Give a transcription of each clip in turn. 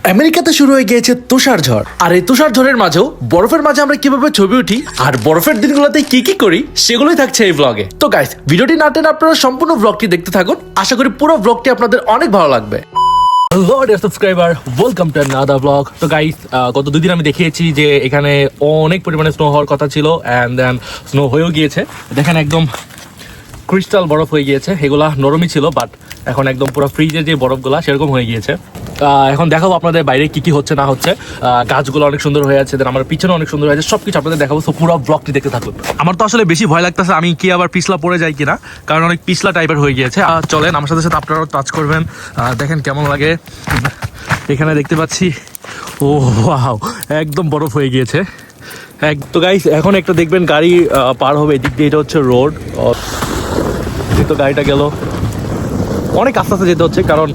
আমেরিকাতে শুরু হয়ে গিয়েছে তুষার ঝড়, আর এই তুষার ঝড়ের মাঝেও বরফের মাঝে আমরা কিভাবে ছবি উঠি আর বরফের দিনগুলোতে কি কি করি সেগুলোই থাকছে এই ব্লগে। তো গাইস, ভিডিওটি না টেনে আপনারা সম্পূর্ণ ব্লগটি দেখতে থাকুন। আশা করি পুরো ব্লগটি আপনাদের অনেক ভালো লাগবে। Hello dear subscriber, welcome to another blog. তো গাইস, গত 2 দিন আমি দেখিয়েছি যে এখানে অনেক পরিমাণে স্নো হওয়ার কথা ছিল, অ্যান্ড দেন স্নো হয়েও গিয়েছে। দেখেন একদম ক্রিস্টাল বরফ হয়ে গিয়েছে। এগুলা নরমই ছিল, বাট এখন একদম পুরো ফ্রিজের যে বরফগুলা সেরকম হয়ে গিয়েছে। এখন দেখাবো আপনাদের বাইরে কি কি হচ্ছে না হচ্ছে। গাছগুলো অনেক সুন্দর হয়ে আছে, দেন আমার পিছনে অনেক সুন্দর হয়েছে, সবকিছু আপনাদের দেখাবো। সো পুরো ব্লগটি দেখতে থাকুন। আমার তো আসলে বেশি ভয় লাগতেছে আমি কি আবার পিছলা পড়ে যাই কিনা, কারণ অনেক পিছলা টাইপের হয়ে গিয়েছে। চলেন আমার সাথে সাথে আপনারাও টাচ করবেন, দেখেন কেমন লাগে। এখানে দেখতে পাচ্ছি ও ওয়াও, একদম বরফ হয়ে গিয়েছে। তো গাইস, এখন একটা দেখবেন গাড়ি পার হবে এদিক দিয়ে, এটা হচ্ছে রোড। যেহেতু গাড়িটা গেল অনেক আস্তে আস্তে যেতে হচ্ছে, কারণ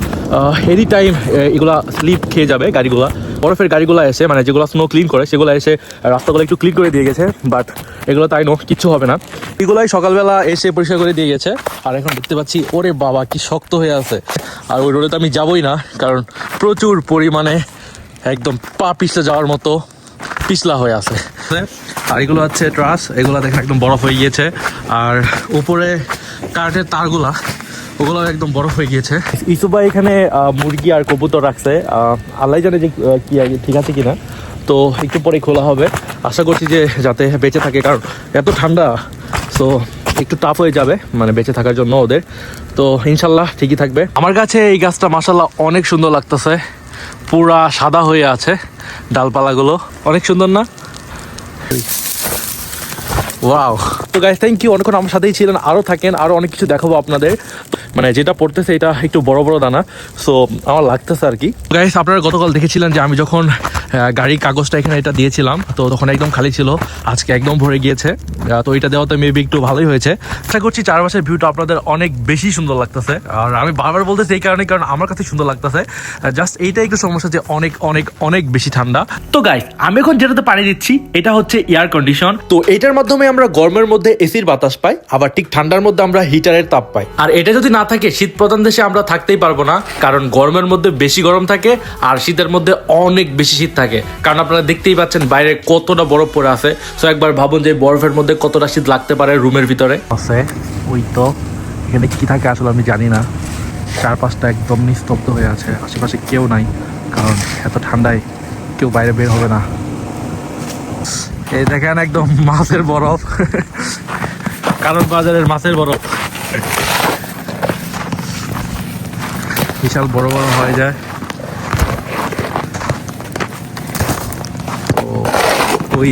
এনি টাইম এগুলা স্লিপ খেয়ে যাবে গাড়িগুলা। বরফের গাড়িগুলো এসে, মানে যেগুলো স্নো ক্লিন করে, সেগুলো এসে রাস্তাগুলো একটু ক্লিন করে দিয়ে গেছে, বাট এগুলো তাই কিচ্ছু হবে না। এগুলাই সকালবেলা এসে পরিষ্কার করে দিয়ে গেছে। আর এখন দেখতে পাচ্ছি ওরে বাবা কি শক্ত হয়ে আছে। আর ওই রোডে তো আমি যাবোই না, কারণ প্রচুর পরিমাণে একদম পা পিছলে যাওয়ার মতো পিছলা হয়ে আছে। আর এগুলো হচ্ছে ট্রাস, এগুলো দেখেন একদম বরফ হয়ে গিয়েছে। আর উপরে কারেন্টের তারগুলা, ওগুলো একদম বরফ হয়ে গিয়েছে। ইসুবা এখানে মুরগি আর কবুতর রাখছে, আল্লাহ জানে যে কি ঠিক আছে কিনা। তো একটু পরে খোলা হবে, আশা করছি যে যাতে বেঁচে থাকে, কারণ এত ঠান্ডা। সো একটু টাফ হয়ে যাবে মানে বেঁচে থাকার জন্য ওদের। তো ইনশাল্লাহ ঠিকই থাকবে। আমার কাছে এই গাছটা মাশাআল্লাহ অনেক সুন্দর লাগতেছে, পুরা সাদা হয়ে আছে ডালপালাগুলো, অনেক সুন্দর না? ওয়াও। তো গাইস, থ্যাংক ইউ, অনেকক্ষণ আমার সাথেই ছিলেন। আরও থাকেন, আরও অনেক কিছু দেখাবো আপনাদের। মানে যেটা পড়তেছে এটা একটু বড় বড় দানা, সো আমার লাগতেছে আর কি। গাইস, আপনারা গতকাল দেখেছিলেন যে আমি যখন গাড়ির কাগজটা এখানে এটা দিয়েছিলাম, তো তখন একদম খালি ছিল, আজকে একদম ভরে গিয়েছে। তো এটা দেওয়াতে মেবি একটু ভালোই হয়েছে। আশা করছি চারপাশের ভিউটা আপনাদের অনেক বেশি সুন্দর লাগতেছে। আর আমি বারবার বলতেছি এই কারণে, কারণ আমার কাছে সুন্দর লাগতেছে। জাস্ট এইটাই একটু সমস্যা যে অনেক অনেক অনেক বেশি ঠান্ডা। তো গাইস, আমি এখন যেটাতে পানি দিচ্ছি এটা হচ্ছে এয়ার কন্ডিশন। তো এটার মাধ্যমে আমরা গরমের মধ্যে এসির বাতাস পাই, আবার ঠিক ঠান্ডার মধ্যে আমরা হিটারের তাপ পাই। আর এটা যদি না থাকে, শীত প্রধান দেশে আমরা থাকতেই পারবো না, কারণ গরমের মধ্যে বেশি গরম থাকে আর শীতের মধ্যে অনেক বেশি শীত থাকে। কারণ আপনারা দেখতেই পাচ্ছেন বাইরে কতটা বরফ পড়ে আছে। সো একবার ভাবুন যে বরফের মধ্যে কতটা শীত লাগতে পারে রুমের ভিতরে। আছে ওই তো, এখানে কি থাকে আসলে আমি জানি না। চারপাশটা একদম নিস্তব্ধ হয়ে আছে, আশেপাশে কেউ নাই, কারণ এত ঠান্ডায় কেউ বাইরে বের হবে না। এই দেখেন একদম মাছের বরফ, কারণ বাজারের মাছের বরফ বিশাল বড় বড় হয়ে যায়। তো ওই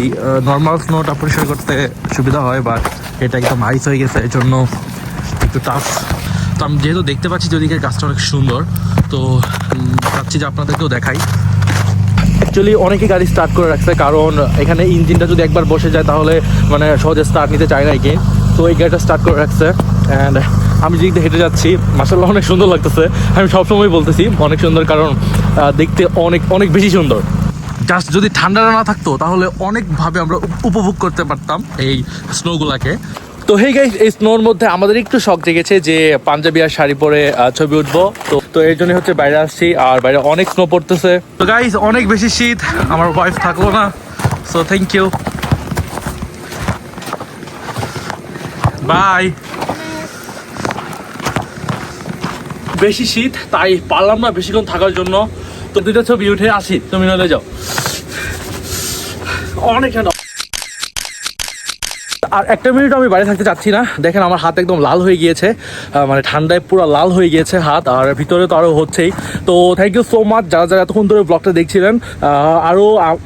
নর্মাল স্নোটা পরিষ্কার করতে সুবিধা হয়, বাট এটা একদম আইস হয়ে গেছে, এই জন্য একটু টাফ। তো আমি যেহেতু দেখতে পাচ্ছি যে ওদিকে গাছটা অনেক সুন্দর, তো ভাবছি যে আপনাদেরকেও দেখাই। অ্যাকচুয়ালি অনেকে গাড়ি স্টার্ট করে রাখছে, কারণ এখানে ইঞ্জিনটা যদি একবার বসে যায় তাহলে মানে সহজে স্টার্ট নিতে চায় না কি। তো এই গাড়িটা স্টার্ট করে রাখছে, অ্যান্ড আমি যেদিকে হেঁটে যাচ্ছি মাশাআল্লাহ অনেক সুন্দর লাগতেছে। আমি সবসময় বলতেছি অনেক সুন্দর, কারণ দেখতে অনেক অনেক বেশি সুন্দর। জাস্ট যদি ঠান্ডাটা না থাকতো তাহলে অনেকভাবে আমরা উপভোগ করতে পারতাম এই স্নোগুলাকে। তো হেই গাইস, এই স্নোর মধ্যে আমাদের একটু শখ জেগেছে যে পাঞ্জাবি আর শাড়ি পরে ছবি উঠবো। তো এর জন্য হচ্ছে বাইরে আসছি, আর বাইরে অনেক স্নো পড়তেছে। তো গাইস, অনেক বেশি শীত, আমার ওয়াইফ থাকলো না, সো থ্যাংক ইউ, বাই। বেশি শীত, তাই পারলাম না বেশিক্ষণ থাকার জন্য। তো 2টা ছবি উঠে আসি, তুমি নলে যাও। অনেক আর 1 মিনিট আমি বাইরে থাকতে চাচ্ছি না। দেখেন আমার হাত একদম লাল হয়ে গিয়েছে, মানে ঠান্ডায় পুরো লাল হয়ে গিয়েছে হাত, আর ভিতরে তো আরও হচ্ছেই। তো থ্যাংক ইউ সো মাচ যারা যারা এতক্ষণ ধরে ব্লগটা দেখছিলেন।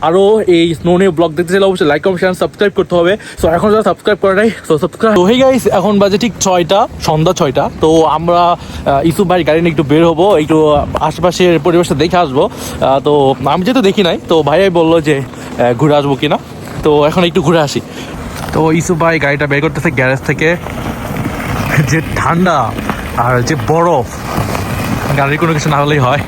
আরও এই স্নো নিয়ে ব্লগ দেখতে চাইলে অবশ্যই লাইক কমেন্ট শেয়ার সাবস্ক্রাইব করতে হবে। সো এখন যারা সাবস্ক্রাইব করে নাই, সো সাবস্ক্রাইব। তো হেই গাইস, এখন বাজে ঠিক 6টা, সন্ধ্যা 6টা। তো আমরা ইসুফ ভাই গাড়ি নিয়ে একটু বের হবো, একটু আশেপাশের পরিবেশটা দেখে আসবো। তো আমি যেহেতু দেখি নাই, তো ভাইয়াই বললো যে ঘুরে আসবো কিনা, তো এখন একটু ঘুরে আসি। তো ইসুফ ভাই গাড়িটা বের করতেছে গ্যারেজ থেকে। যে ঠান্ডা আর যে বরফ, গাড়ির কোনো কিছু না হলেই হয়।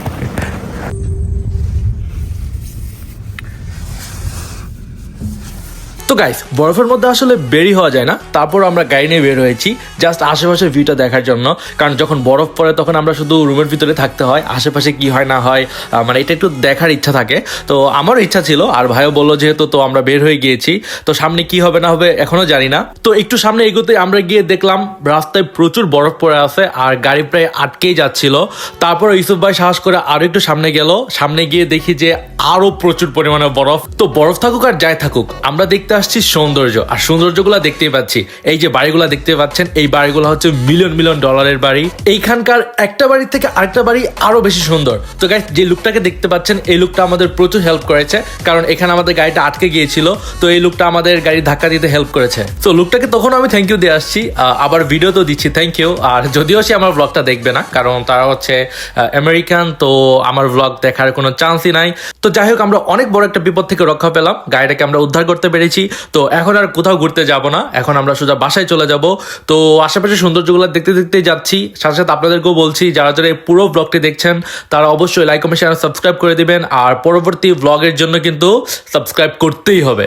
তো গাইস বরফের মধ্যে আসলে বেরি হওয়া যায় না, তারপর আমরা গাড়ি নিয়ে বের হয়েছি জাস্ট আশেপাশের ভিউটা দেখার জন্য। কারণ যখন বরফ পড়ে তখন আমরা শুধু রুমের ভিতরে থাকতে হয়, আশেপাশে কি হয় না হয় মানে এটা একটু দেখার ইচ্ছা থাকে। তো আমারও ইচ্ছা ছিল, আর ভাইও বললো যেহেতু, তো আমরা বের হয়ে গিয়েছি। তো সামনে কি হবে না হবে এখনো জানি না। তো একটু সামনে এগোতে আমরা গিয়ে দেখলাম রাস্তায় প্রচুর বরফ পড়ে আছে আর গাড়ি প্রায় আটকেই যাচ্ছিল। তারপর ইউসুফ ভাই সাহস করে আরো একটু সামনে গেল, সামনে গিয়ে দেখি যে আরো প্রচুর পরিমাণে বরফ। তো বরফ থাকুক আর যাই থাকুক, আমরা দেখতে আসছি সৌন্দর্য, আর সৌন্দর্যগুলো দেখতেই পাচ্ছি। এই যে বাড়িগুলো দেখতে পাচ্ছেন, এই বাড়িগুলো হচ্ছে মিলিয়ন মিলিয়ন ডলারের বাড়ি। এইখানকার একটা বাড়ি থেকে আরেকটা বাড়ি আরো বেশি সুন্দর। তো গাইস যে লুকটাকে দেখতে পাচ্ছেন, এই লুকটা আমাদের প্রচুর হেল্প করেছে, কারণ এখানে আমাদের গাড়িটা আটকে গিয়েছিল। তো এই লুকটা আমাদের গাড়ি ধাক্কা দিতে হেল্প করেছে। তো লুকটাকে তখন আমি থ্যাংক ইউ দিয়ে আসছি, আবার ভিডিও তো দিচ্ছি থ্যাংক ইউ। আর যদিও সে আমার ব্লগটা দেখবে না, কারণ তারা হচ্ছে আমেরিকান, তো আমার ব্লগ দেখার কোনো চান্সই নাই। তো যাই হোক, আমরা অনেক বড় একটা বিপদ থেকে রক্ষা পেলাম, গাড়িটাকে আমরা উদ্ধার করতে পেরেছি। তো এখন আর কোথাও ঘুরতে যাব না, এখন আমরা সোজা বাসায় চলে যাব। তো আশেপাশে সৌন্দর্যগুলো দেখতে দেখতে যাচ্ছি, সাথে সাথে আপনাদেরকেও বলছি যারা যারা এই পুরো ব্লগটি দেখছেন তারা অবশ্যই লাইক কমেন্ট শেয়ার সাবস্ক্রাইব করে দিবেন। আর পরবর্তী ব্লগের জন্য কিন্তু সাবস্ক্রাইব করতেই হবে।